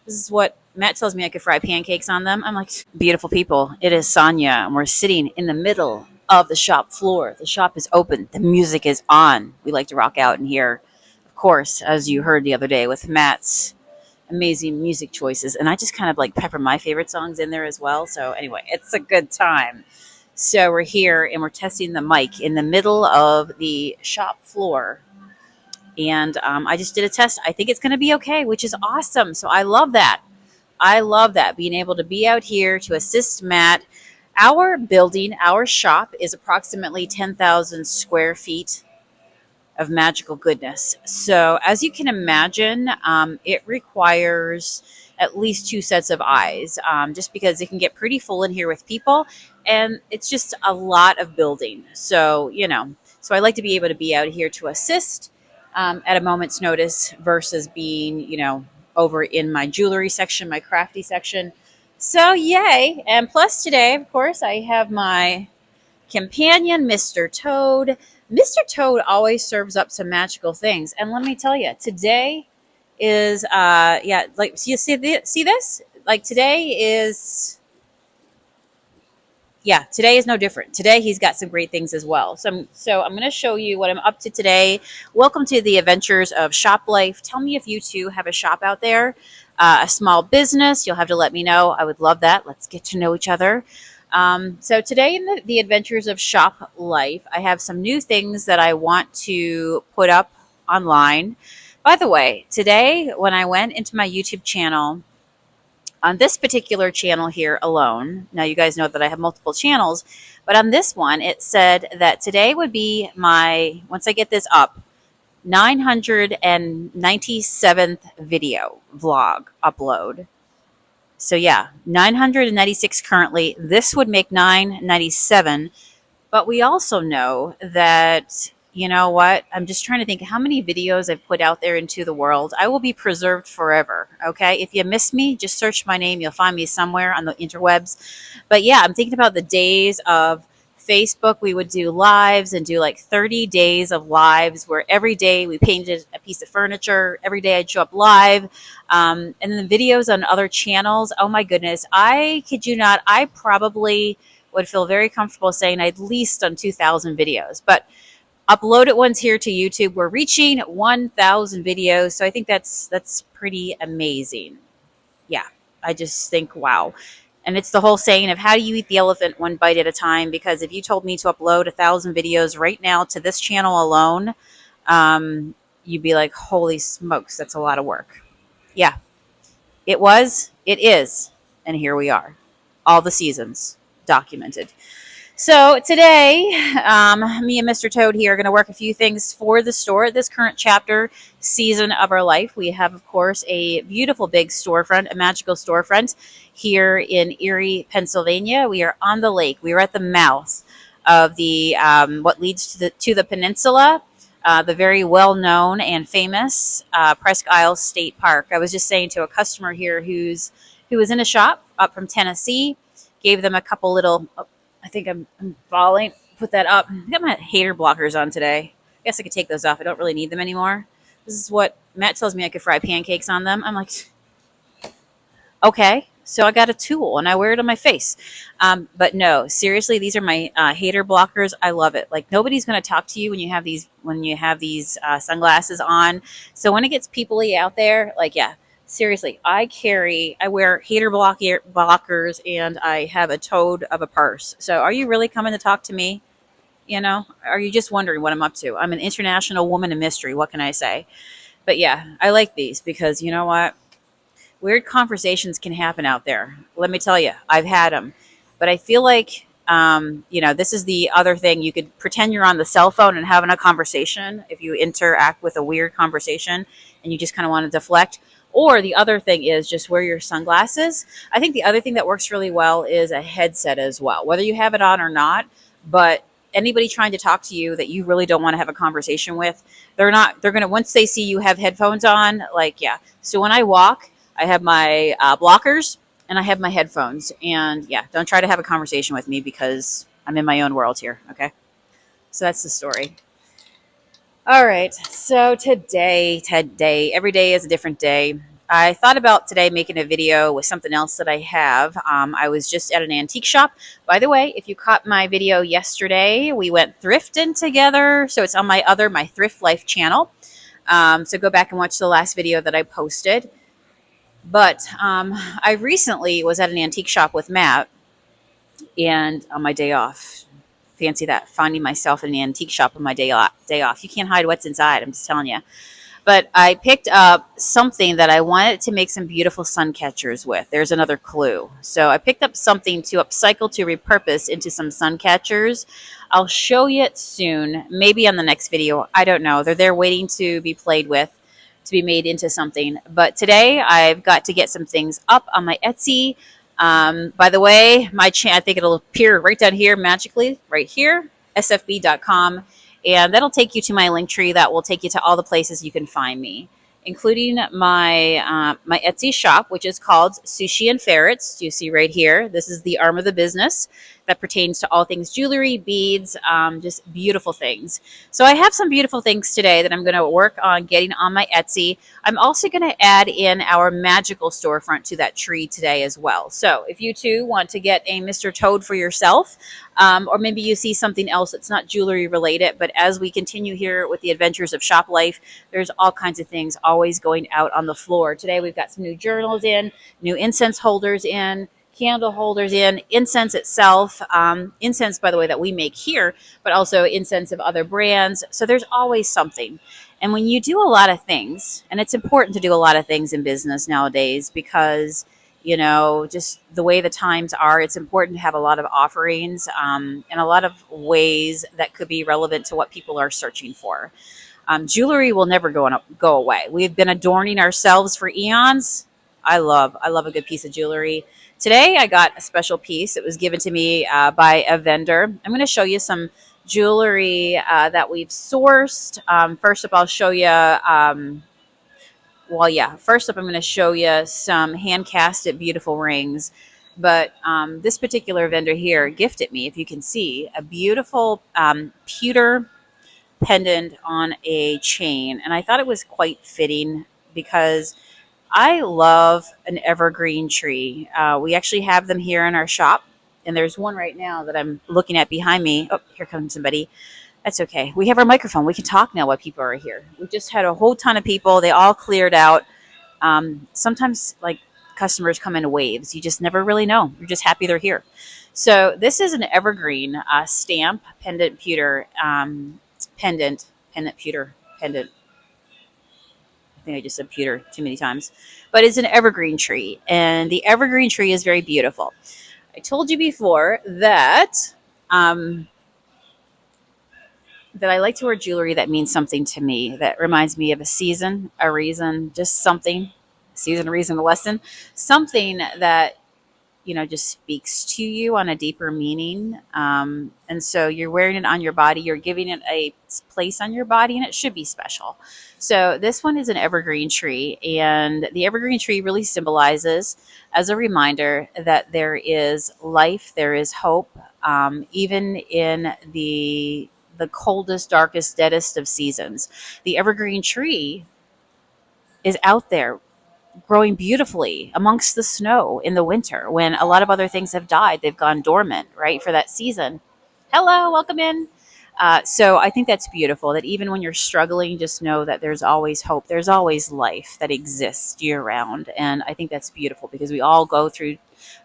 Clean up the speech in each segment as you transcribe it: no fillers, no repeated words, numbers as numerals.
This is what Matt tells me I could fry pancakes on them. I'm like, beautiful people. It is Sonia, and we're sitting in the middle of the shop floor. The shop is open. The music is on. We like to rock out in here, of course, as you heard the other day with Matt's amazing music choices. And I just kind of like pepper my favorite songs in there as well. So, anyway, it's a good time. So, we're here and we're testing the mic in the middle of the shop floor, and I just did a test. I think it's going to be okay, which is awesome. So I love that. I love that, being able to be out here to assist Matt. Our building, our shop is approximately 10,000 square feet of magical goodness. So, as you can imagine, it requires at least two sets of eyes, just because it can get pretty full in here with people, and it's just a lot of building. So, so I like to be able to be out here to assist at a moment's notice versus being, over in my jewelry section, my crafty section. So, yay. And plus, today, of course, I have my companion, Mr. Toad. Mr. Toad always serves up some magical things. And let me tell you, today is, yeah, like, so you see this? Like, today is no different. Today he's got some great things as well. So I'm going to show you what I'm up to today. Welcome to the adventures of shop life. Tell me if you too have a shop out there, a small business. You'll have to let me know. I would love that. Let's get to know each other. So today in the adventures of shop life, I have some new things that I want to put up online. By the way, today when I went into my YouTube channel, on this particular channel here alone, now you guys know that I have multiple channels, but on this one, it said that today would be my, once I get this up, 997th video vlog upload. So yeah, 996 currently. This would make 997. But we also know that, you know what? I'm just trying to think how many videos I've put out there into the world. I will be preserved forever. Okay. If you miss me, just search my name. You'll find me somewhere on the interwebs. But yeah, I'm thinking about the days of Facebook. We would do lives and do like 30 days of lives where every day we painted a piece of furniture. Every day I'd show up live. And then videos on other channels. Oh my goodness. I kid you not. I probably would feel very comfortable saying I'd least done 2,000 videos, but uploaded ones here to YouTube. We're reaching 1,000 videos, so I think that's pretty amazing. Yeah, I just think wow. And it's the whole saying of how do you eat the elephant one bite at a time? Because if you told me to upload 1,000 videos right now to this channel alone, you'd be like, holy smokes, that's a lot of work. Yeah, it is, and here we are. All the seasons documented. So today, me and Mr. Toad here are going to work a few things for the store at this current chapter season of our life. We have, of course, a beautiful big storefront, a magical storefront here in Erie, Pennsylvania. We are on the lake. We are at the mouth of the what leads to the peninsula, the very well known and famous Presque Isle State Park. I was just saying to a customer here who was in a shop up from Tennessee, gave them a couple little. I think I'm falling. Put that up. I got my hater blockers on today. I guess I could take those off. I don't really need them anymore. This is what Matt tells me I could fry pancakes on them. I'm like, okay. So I got a tool and I wear it on my face. But no, seriously, these are my hater blockers. I love it. Like nobody's going to talk to you when you have these sunglasses on. So when it gets peoply out there, like yeah, seriously, I wear hater blockers and I have a toad of a purse. So are you really coming to talk to me? Are you just wondering what I'm up to? I'm an international woman of mystery. What can I say? But yeah, I like these because you know what? Weird conversations can happen out there. Let me tell you, I've had them. But I feel like, this is the other thing. You could pretend you're on the cell phone and having a conversation if you interact with a weird conversation and you just kind of want to deflect. Or the other thing is just wear your sunglasses. I think the other thing that works really well is a headset as well, whether you have it on or not. But anybody trying to talk to you that you really don't want to have a conversation with, they're going to, once they see you have headphones on, like, yeah. So when I walk, I have my blockers and I have my headphones. And yeah, don't try to have a conversation with me because I'm in my own world here. Okay. So that's the story. All right. So today, every day is a different day. I thought about today making a video with something else that I have. I was just at an antique shop. By the way, if you caught my video yesterday, we went thrifting together. So it's on my Thrift Life channel. So go back and watch the last video that I posted. But I recently was at an antique shop with Matt, and on my day off, fancy that, finding myself in an antique shop on my day off. You can't hide what's inside, I'm just telling you. But I picked up something that I wanted to make some beautiful sun catchers with. There's another clue. So I picked up something to upcycle, to repurpose into some sun catchers. I'll show you it soon, maybe on the next video. I don't know. They're there waiting to be played with, to be made into something. But today I've got to get some things up on my Etsy. By the way, I think it'll appear right down here magically, right here, sfb.com. And that'll take you to my link tree that will take you to all the places you can find me, including my Etsy shop, which is called Sushi and Ferrets. You see right here, this is the arm of the business that pertains to all things jewelry, beads, just beautiful things. So I have some beautiful things today that I'm going to work on getting on my Etsy. I'm also going to add in our magical storefront to that tree today as well. So if you too want to get a Mr. Toad for yourself, or maybe you see something else that's not jewelry related, but as we continue here with the adventures of shop life, there's all kinds of things always going out on the floor. Today we've got some new journals in, new incense holders in, candle holders in, incense itself, incense, by the way, that we make here, but also incense of other brands. So there's always something. And when you do a lot of things, and it's important to do a lot of things in business nowadays because, you know, just the way the times are, it's important to have a lot of offerings and a lot of ways that could be relevant to what people are searching for. Jewelry will never go away. We've been adorning ourselves for eons. I love a good piece of jewelry. Today I got a special piece. It was given to me by a vendor. I'm going to show you some jewelry that we've sourced. First up, I'll show you. First up, I'm going to show you some hand casted beautiful rings. But this particular vendor here gifted me, if you can see, a beautiful pewter pendant on a chain. And I thought it was quite fitting because I love an evergreen tree. We actually have them here in our shop. And there's one right now that I'm looking at behind me. Oh, here comes somebody. That's okay. We have our microphone. We can talk now while people are here. We just had a whole ton of people. They all cleared out. Sometimes, like, customers come in waves. You just never really know. You're just happy they're here. So this is an evergreen stamp pendant pewter pendant pewter pendant. I think I just said pewter too many times, but it's an evergreen tree, and the evergreen tree is very beautiful. I told you before that that I like to wear jewelry that means something to me, that reminds me of a season, a reason, just something, a season, a reason, a lesson, something that, you know, just speaks to you on a deeper meaning. And so you're wearing it on your body, you're giving it a place on your body, and it should be special. So this one is an evergreen tree, and the evergreen tree really symbolizes, as a reminder, that there is life, there is hope, even in the coldest, darkest, deadest of seasons. The evergreen tree is out there growing beautifully amongst the snow in the winter when a lot of other things have died. They've gone dormant, right, for that season. Hello, welcome in. So I think that's beautiful, that even when you're struggling, just know that there's always hope. There's always life that exists year round. And I think that's beautiful because we all go through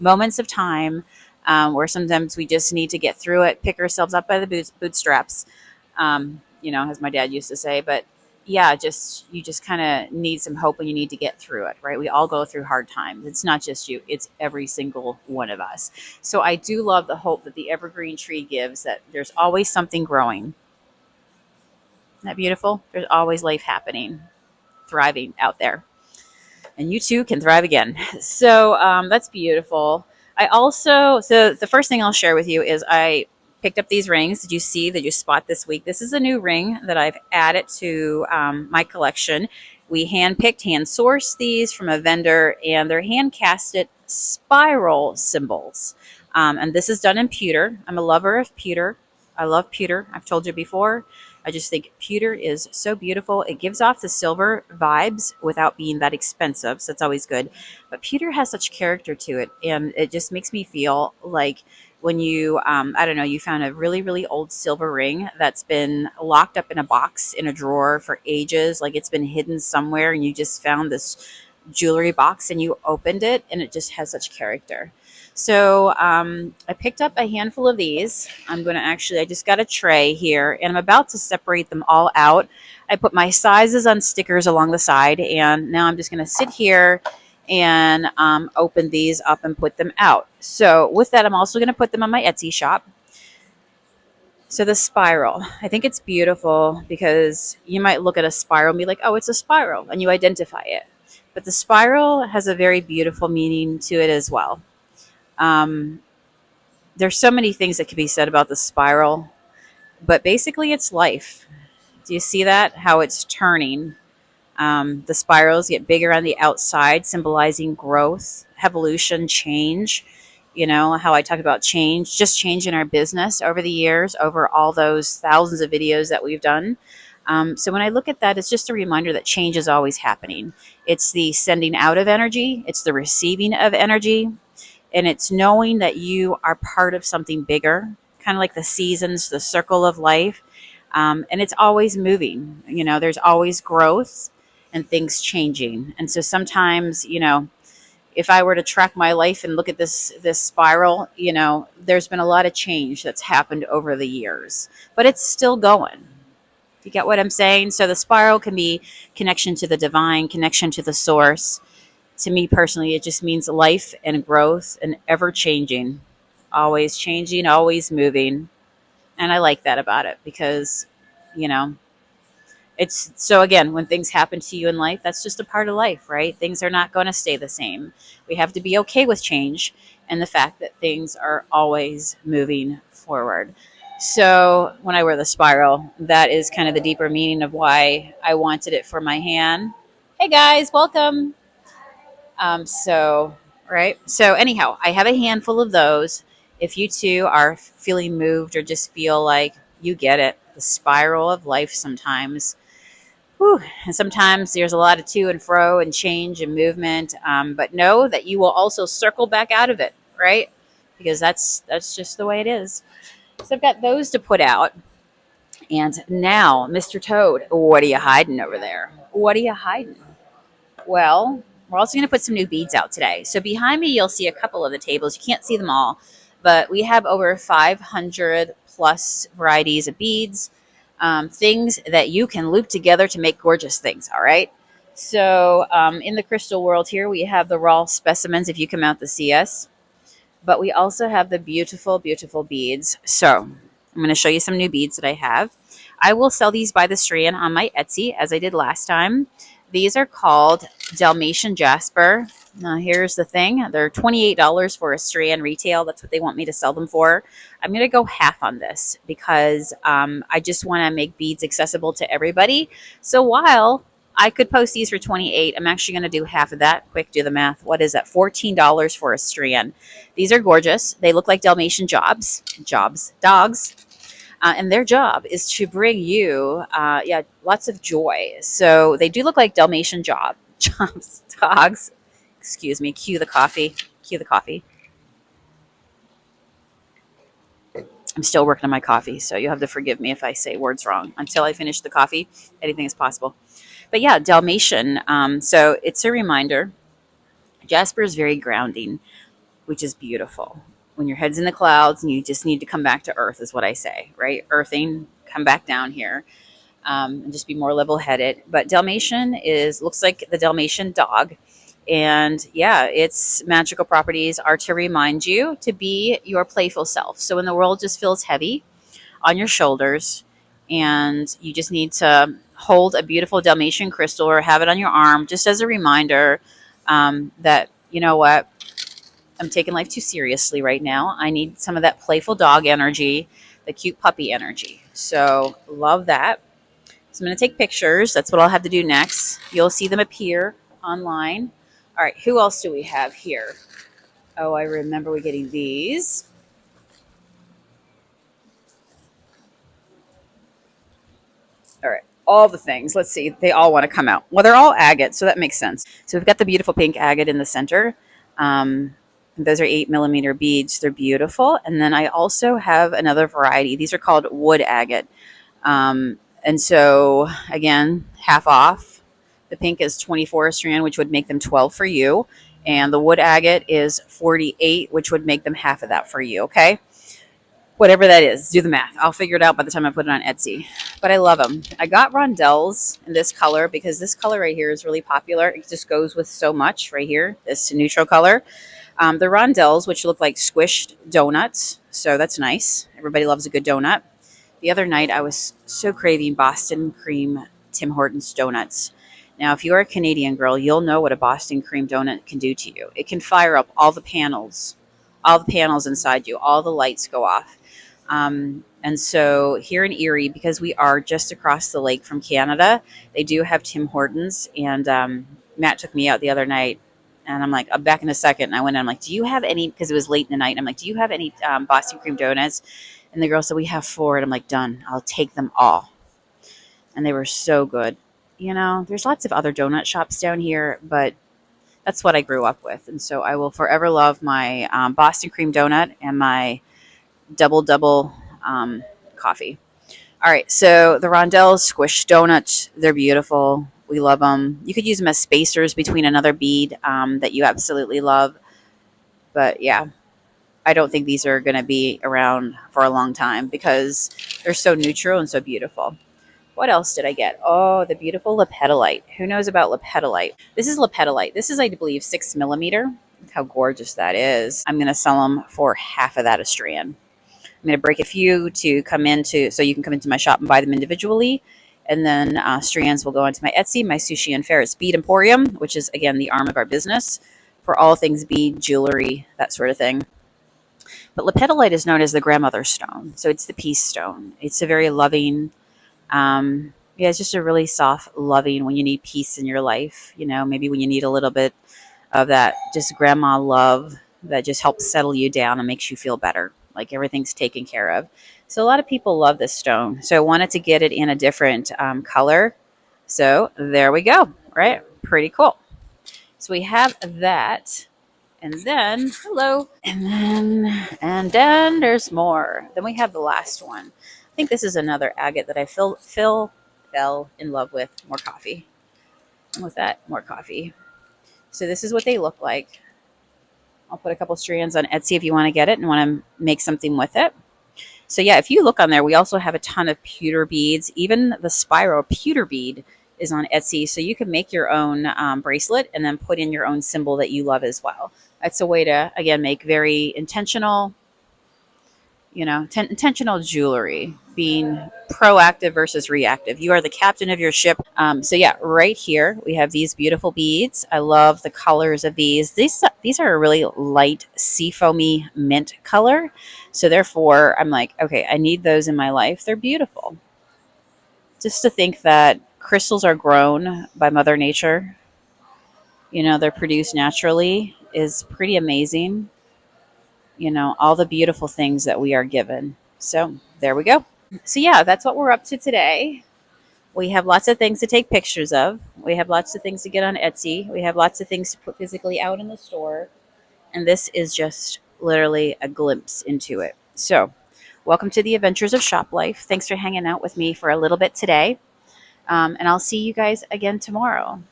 moments of time where sometimes we just need to get through it, pick ourselves up by the bootstraps, as my dad used to say. But yeah, you just kind of need some hope and you need to get through it, right? We all go through hard times. It's not just you, it's every single one of us. So I do love the hope that the evergreen tree gives, that there's always something growing. Isn't that beautiful? There's always life happening, thriving out there. And you too can thrive again. So that's beautiful. So the first thing I'll share with you is I picked up these rings. Did you spot this week? This is a new ring that I've added to my collection. We hand sourced these from a vendor, and they're hand casted spiral symbols. And this is done in pewter. I'm a lover of pewter. I love pewter. I've told you before. I just think pewter is so beautiful. It gives off the silver vibes without being that expensive, so it's always good. But pewter has such character to it, and it just makes me feel like when you, I don't know, you found a really, really old silver ring that's been locked up in a box in a drawer for ages, like it's been hidden somewhere, and you just found this jewelry box and you opened it, and it just has such character. So I picked up a handful of these. I'm going to actually, I just got a tray here and I'm about to separate them all out. I put my sizes on stickers along the side, and now I'm just going to sit here and open these up and put them out. So with that, I'm also going to put them on my Etsy shop. So the spiral, I think it's beautiful because you might look at a spiral and be like, oh, it's a spiral, and you identify it. But the spiral has a very beautiful meaning to it as well. Um, there's so many things that could be said about the spiral, but basically it's life. Do you see that? How it's turning. The spirals get bigger on the outside, symbolizing growth, evolution, change. You know, how I talked about change, just change in our business over the years, over all those thousands of videos that we've done. So when I look at that, it's just a reminder that change is always happening. It's the sending out of energy, it's the receiving of energy, and it's knowing that you are part of something bigger, kind of like the seasons, the circle of life. And it's always moving. You know, there's always growth and things changing. And so sometimes, you know, if I were to track my life and look at this spiral, you know, there's been a lot of change that's happened over the years, but it's still going. You get what I'm saying? So the spiral can be connection to the divine, connection to the source. To me personally, it just means life and growth and ever changing, always changing, always moving. And I like that about it because, you know, it's so again, when things happen to you in life, that's just a part of life, right? Things are not going to stay the same. We have to be okay with change and the fact that things are always moving forward. So when I wear the spiral, that is kind of the deeper meaning of why I wanted it for my hand. Hey guys, welcome. So, right. So, anyhow, I have a handful of those. If you too are feeling moved or just feel like you get it, the spiral of life sometimes. Whew, and sometimes there's a lot of to and fro and change and movement. But know that you will also circle back out of it, right? Because that's just the way it is. So I've got those to put out. And now, Mr. Toad, what are you hiding over there? What are you hiding? Well, we're also going to put some new beads out today. So behind me, you'll see a couple of the tables. You can't see them all, but we have over 500 plus varieties of beads, things that you can loop together to make gorgeous things. All right. So in the crystal world here, we have the raw specimens if you come out to see us, but we also have the beautiful, beautiful beads. So I'm going to show you some new beads that I have. I will sell these by the strand on my Etsy as I did last time. These are called Dalmatian Jasper. Now, here's the thing. They're $28 for a strand retail. That's what they want me to sell them for. I'm going to go half on this because I just want to make beads accessible to everybody. So while I could post these for 28, I'm actually going to do half of that. Quick, do the math. What is that? $14 for a strand. These are gorgeous. They look like Dalmatian dogs. And their job is to bring you, lots of joy. So they do look like Dalmatian dogs. Excuse me. Cue the coffee. Cue the coffee. I'm still working on my coffee, so you'll have to forgive me if I say words wrong. Until I finish the coffee, anything is possible. But yeah, Dalmatian. So it's a reminder. Jasper is very grounding, which is beautiful. When your head's in the clouds and you just need to come back to earth, is what I say, right? Earthing, come back down here. And just be more level-headed. But Dalmatian looks like the Dalmatian dog, and yeah, its magical properties are to remind you to be your playful self. So when the world just feels heavy on your shoulders, and you just need to hold a beautiful Dalmatian crystal or have it on your arm, just as a reminder that you know what, I'm taking life too seriously right now. I need some of that playful dog energy, the cute puppy energy. So love that. So I'm going to take pictures. That's what I'll have to do next. You'll see them appear online. All right, who else do we have here? Oh, I remember we getting these. all the things. Let's see. They all want to come out. Well, they're all agate, so that makes sense. So we've got the beautiful pink agate in the center. Um, those are 8 millimeter beads. They're beautiful. And then I also have another variety. These are called wood agate. And so, again, half off. The pink is 24 a strand, which would make them 12 for you. And the wood agate is 48, which would make them half of that for you. Okay. Whatever that is, do the math. I'll figure it out by the time I put it on Etsy. But I love them. I got rondelles in this color because this color right here is really popular. It just goes with so much right here, this neutral color. The rondelles, which look like squished donuts. So that's nice. Everybody loves a good donut. The other night, I was so craving Boston cream Tim Hortons donuts. Now, if you're a Canadian girl, you'll know what a Boston cream donut can do to you. It can fire up all the panels inside you, all the lights go off. And so here in Erie, because we are just across the lake from Canada, they do have Tim Hortons. And Matt took me out the other night, and I'm like, I'm back in a second. And I went in, I'm like, do you have any, because it was late in the night, and I'm like, do you have any Boston cream donuts? And the girl said, we have 4. And I'm like, done. I'll take them all. And they were so good. You know, there's lots of other donut shops down here, but that's what I grew up with. And so I will forever love my Boston cream donut and my double coffee. All right, so the rondelles squish donuts, they're beautiful. We love them. You could use them as spacers between another bead that you absolutely love. But yeah, I don't think these are going to be around for a long time because they're so neutral and so beautiful. What else did I get? Oh, the beautiful lepidolite. Who knows about lepidolite? This is lepidolite. This is, I believe, 6 millimeter. Look how gorgeous that is. I'm going to sell them for half of that a strand. I'm going to break a few to come into, so you can come into my shop and buy them individually. And then strands will go into my Etsy, my Sushi and Ferris Bead Emporium, which is, again, the arm of our business for all things bead, jewelry, that sort of thing. But lepidolite is known as the grandmother stone. So it's the peace stone. It's a very loving, yeah, it's just a really soft, loving when you need peace in your life. You know, maybe when you need a little bit of that just grandma love that just helps settle you down and makes you feel better, like everything's taken care of. So a lot of people love this stone. So I wanted to get it in a different color. So there we go, right? Pretty cool. So we have that. And then, hello. And then there's more. Then we have the last one. I think this is another agate that I fell in love with. More coffee. And with that, more coffee. So this is what they look like. I'll put a couple strands on Etsy if you want to get it and want to make something with it. So yeah, if you look on there, we also have a ton of pewter beads. Even the spiral pewter bead is on Etsy. So you can make your own bracelet and then put in your own symbol that you love as well. That's a way to, again, make very intentional, intentional jewelry, being proactive versus reactive. You are the captain of your ship. So yeah, right here we have these beautiful beads. I love the colors of these. These are a really light seafoamy mint color. So therefore, I'm like, okay, I need those in my life. They're beautiful. Just to think that crystals are grown by Mother Nature, they're produced naturally is pretty amazing. All the beautiful things that we are given. So there we go. So yeah, that's what we're up to today. We have lots of things to take pictures of. We have lots of things to get on Etsy. We have lots of things to put physically out in the store. And this is just literally a glimpse into it. So welcome to the adventures of shop life. Thanks for hanging out with me for a little bit today. And I'll see you guys again tomorrow.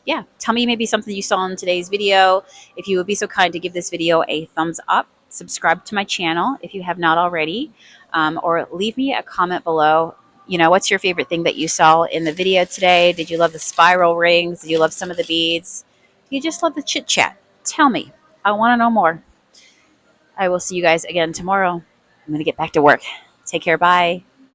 Yeah, tell me maybe something you saw in today's video. If you would be so kind to give this video a thumbs up, subscribe to my channel if you have not already, or leave me a comment below. What's your favorite thing that you saw in the video today? Did you love the spiral rings? Did you love some of the beads? Do you just love the chit chat? Tell me. I want to know more. I will see you guys again tomorrow. I'm going to get back to work. Take care. Bye.